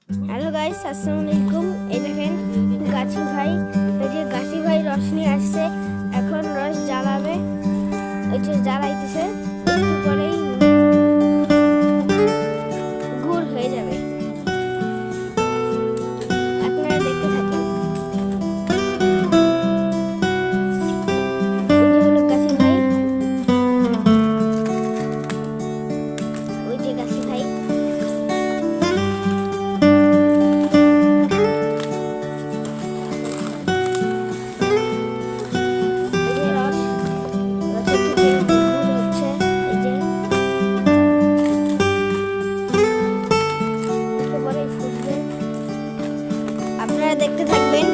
Hello guys, আসসালামু আলাইকুম। এই দেখেন গাছি ভাই, এই যে গাছি ভাই রস নিয়ে আসছে। এখন রস জ্বালাবে, এই যে জ্বালাইতেছে, একটু পরেই গুড় হয়ে যাবে। আপনারা দেখতে থাকেন। এই যে হলো গাছি ভাই, ওই যে গাছি ভাই। এই যে রস, রসের থেকে গুড় হচ্ছে। এই যে একটু পরেই ফুটবে, আপনারা দেখতে থাকবেন।